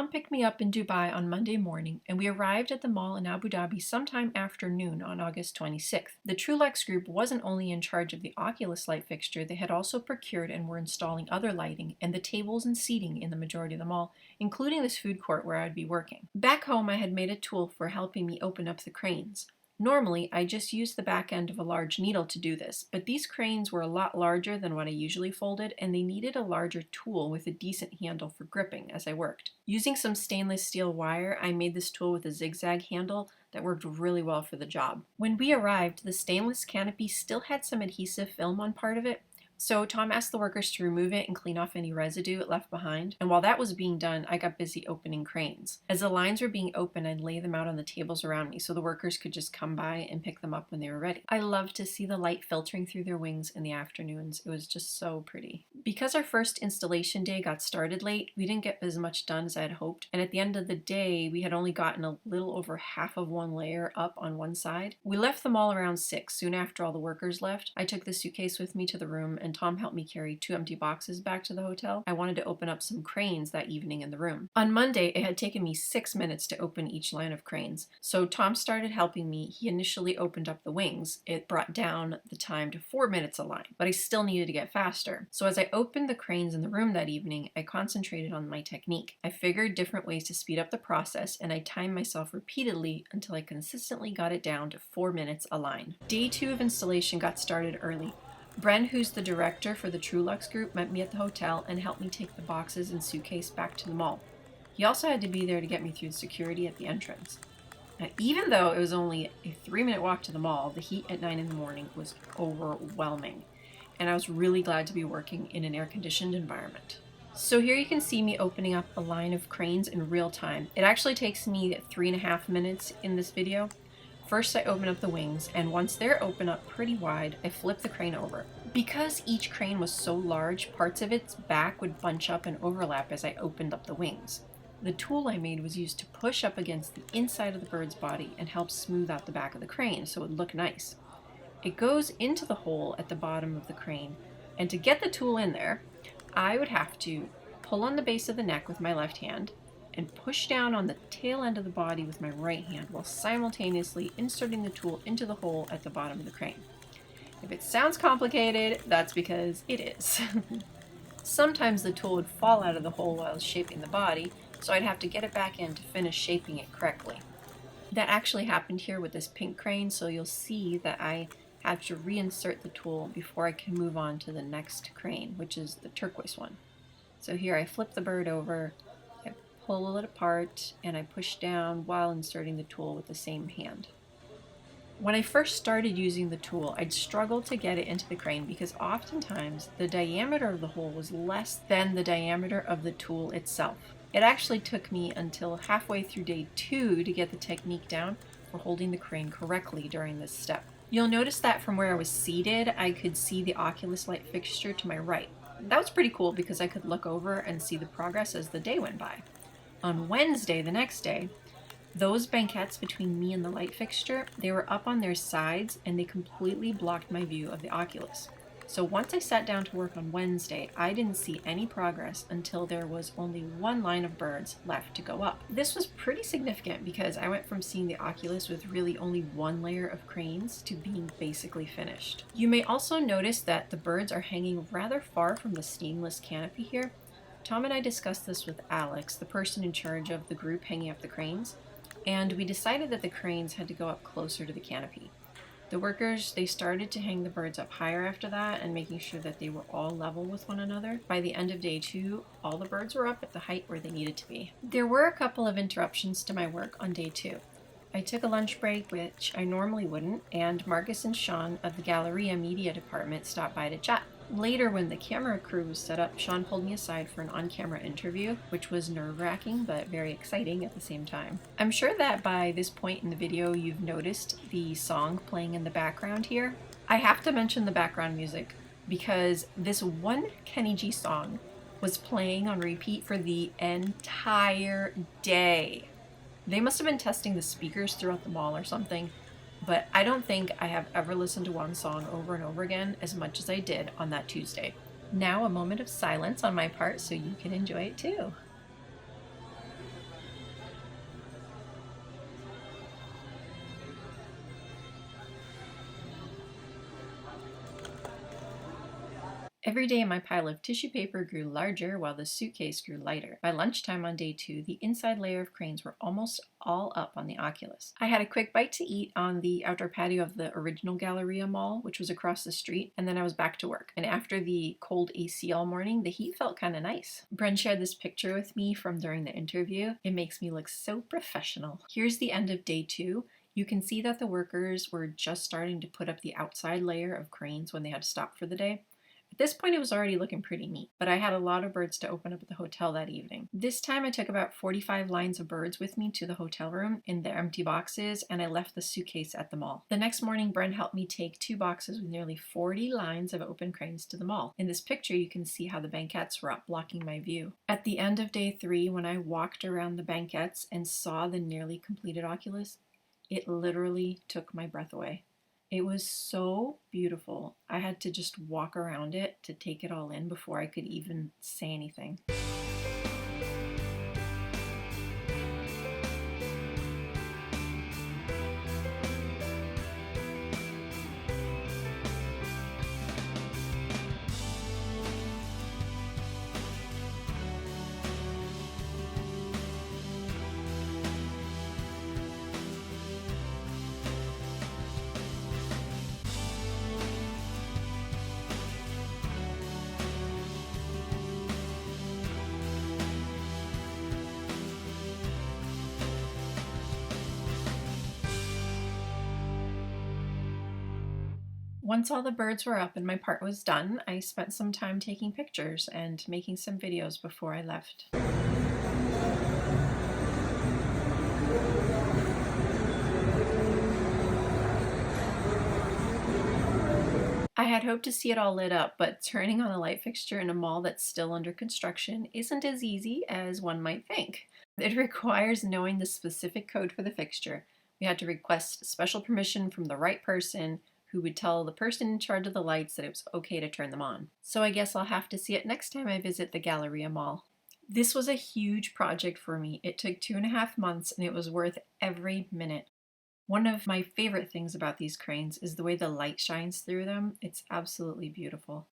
Tom picked me up in Dubai on Monday morning, and we arrived at the mall in Abu Dhabi sometime after noon on August 26th. The Truelux Group wasn't only in charge of the Oculus light fixture, they had also procured and were installing other lighting and the tables and seating in the majority of the mall, including this food court where I'd be working. Back home, I had made a tool for helping me open up the cranes. Normally, I just used the back end of a large needle to do this, but these cranes were a lot larger than what I usually folded, and they needed a larger tool with a decent handle for gripping as I worked. Using some stainless steel wire, I made this tool with a zigzag handle that worked really well for the job. When we arrived, the stainless canopy still had some adhesive film on part of it, so Tom asked the workers to remove it and clean off any residue it left behind, and while that was being done, I got busy opening cranes. As the lines were being opened, I'd lay them out on the tables around me so the workers could just come by and pick them up when they were ready. I loved to see the light filtering through their wings in the afternoons. It was just so pretty. Because our first installation day got started late, we didn't get as much done as I had hoped, and at the end of the day, we had only gotten a little over half of one layer up on one side. We left the mall around 6, soon after all the workers left. I took the suitcase with me to the room, and Tom helped me carry 2 empty boxes back to the hotel. I wanted to open up some cranes that evening in the room. On Monday, it had taken me 6 minutes to open each line of cranes, so Tom started helping me. He initially opened up the wings. It brought down the time to 4 minutes a line, but I still needed to get faster. So as I opened the cranes in the room that evening, I concentrated on my technique. I figured different ways to speed up the process, and I timed myself repeatedly until I consistently got it down to 4 minutes a line. Day 2 of installation got started early. Bren, who's the director for the Truelux Group, met me at the hotel and helped me take the boxes and suitcase back to the mall. He also had to be there to get me through security at the entrance. Now, even though it was only a 3-minute walk to the mall, the heat at 9 in the morning was overwhelming, and I was really glad to be working in an air-conditioned environment. So here you can see me opening up a line of cranes in real time. It actually takes me 3.5 minutes in this video. First, I open up the wings, and once they're open up pretty wide, I flip the crane over. Because each crane was so large, parts of its back would bunch up and overlap as I opened up the wings. The tool I made was used to push up against the inside of the bird's body and help smooth out the back of the crane so it would look nice. It goes into the hole at the bottom of the crane, and to get the tool in there, I would have to pull on the base of the neck with my left hand and push down on the tail end of the body with my right hand while simultaneously inserting the tool into the hole at the bottom of the crane. If it sounds complicated, that's because it is. Sometimes the tool would fall out of the hole while I was shaping the body, so I'd have to get it back in to finish shaping it correctly. That actually happened here with this pink crane, so you'll see that I have to reinsert the tool before I can move on to the next crane, which is the turquoise one. So here I flip the bird over, I pull it apart, and I push down while inserting the tool with the same hand. When I first started using the tool, I'd struggle to get it into the crane because oftentimes the diameter of the hole was less than the diameter of the tool itself. It actually took me until halfway through day 2 to get the technique down for holding the crane correctly during this step. You'll notice that from where I was seated, I could see the Oculus light fixture to my right. That was pretty cool because I could look over and see the progress as the day went by. On Wednesday, the next day, those banquettes between me and the light fixture, they were up on their sides and they completely blocked my view of the Oculus. So once I sat down to work on Wednesday, I didn't see any progress until there was only one line of birds left to go up. This was pretty significant because I went from seeing the Oculus with really only one layer of cranes to being basically finished. You may also notice that the birds are hanging rather far from the stainless canopy here. Tom and I discussed this with Alex, the person in charge of the group hanging up the cranes, and we decided that the cranes had to go up closer to the canopy. The workers, they started to hang the birds up higher after that and making sure that they were all level with one another. By the end of day 2, all the birds were up at the height where they needed to be. There were a couple of interruptions to my work on day 2. I took a lunch break, which I normally wouldn't, and Marcus and Sean of the Galleria media department stopped by to chat. Later, when the camera crew was set up, Sean pulled me aside for an on-camera interview, which was nerve-wracking but very exciting at the same time. I'm sure that by this point in the video you've noticed the song playing in the background here. I have to mention the background music because this one Kenny G song was playing on repeat for the entire day. They must have been testing the speakers throughout the mall or something, but I don't think I have ever listened to one song over and over again as much as I did on that Tuesday. Now a moment of silence on my part so you can enjoy it too. Every day my pile of tissue paper grew larger while the suitcase grew lighter. By lunchtime on day 2, the inside layer of cranes were almost all up on the Oculus. I had a quick bite to eat on the outdoor patio of the original Galleria mall, which was across the street, and then I was back to work. And after the cold AC all morning, the heat felt kind of nice. Bren shared this picture with me from during the interview. It makes me look so professional. Here's the end of day 2. You can see that the workers were just starting to put up the outside layer of cranes when they had to stop for the day. At this point, it was already looking pretty neat, but I had a lot of birds to open up at the hotel that evening. This time, I took about 45 lines of birds with me to the hotel room in their empty boxes, and I left the suitcase at the mall. The next morning, Bren helped me take 2 boxes with nearly 40 lines of open cranes to the mall. In this picture, you can see how the banquettes were up, blocking my view. At the end of day 3, when I walked around the banquettes and saw the nearly completed Oculus, it literally took my breath away. It was so beautiful. I had to just walk around it to take it all in before I could even say anything. Once all the birds were up and my part was done, I spent some time taking pictures and making some videos before I left. I had hoped to see it all lit up, but turning on a light fixture in a mall that's still under construction isn't as easy as one might think. It requires knowing the specific code for the fixture. We had to request special permission from the right person, who would tell the person in charge of the lights that it was okay to turn them on. So I guess I'll have to see it next time I visit the Galleria mall. This was a huge project for me. It took 2.5 months and it was worth every minute. One of my favorite things about these cranes is the way the light shines through them. It's absolutely beautiful.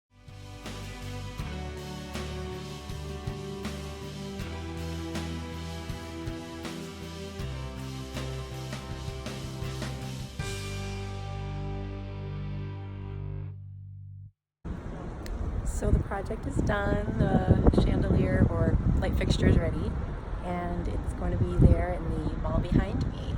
So the project is done, the chandelier or light fixture is ready, and it's going to be there in the mall behind me.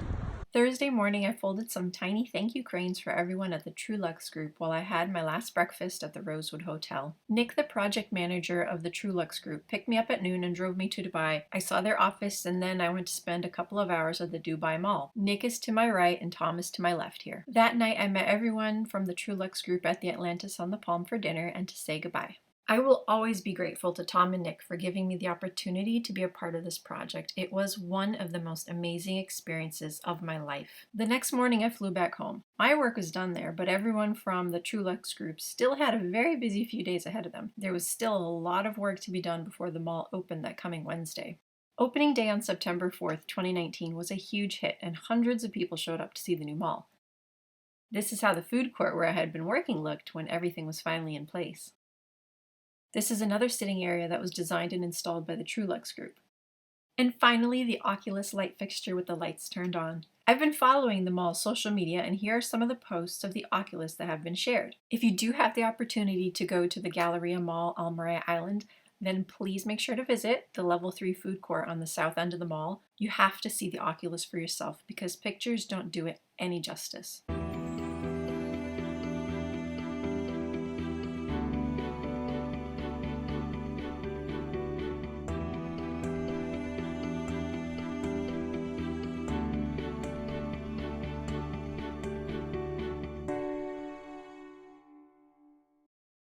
Thursday morning, I folded some tiny thank you cranes for everyone at the Truelux Group while I had my last breakfast at the Rosewood Hotel. Nick, the project manager of the Truelux Group, picked me up at noon and drove me to Dubai. I saw their office and then I went to spend a couple of hours at the Dubai Mall. Nick is to my right and Tom is to my left here. That night, I met everyone from the Truelux Group at the Atlantis on the Palm for dinner and to say goodbye. I will always be grateful to Tom and Nick for giving me the opportunity to be a part of this project. It was one of the most amazing experiences of my life. The next morning, I flew back home. My work was done there, but everyone from the Truelux Group still had a very busy few days ahead of them. There was still a lot of work to be done before the mall opened that coming Wednesday. Opening day on September 4th, 2019 was a huge hit, and hundreds of people showed up to see the new mall. This is how the food court where I had been working looked when everything was finally in place. This is another sitting area that was designed and installed by the Truelux Group. And finally, the Oculus light fixture with the lights turned on. I've been following the mall's social media, and here are some of the posts of the Oculus that have been shared. If you do have the opportunity to go to the Galleria Mall on Maryah Island, then please make sure to visit the level 3 food court on the south end of the mall. You have to see the Oculus for yourself because pictures don't do it any justice.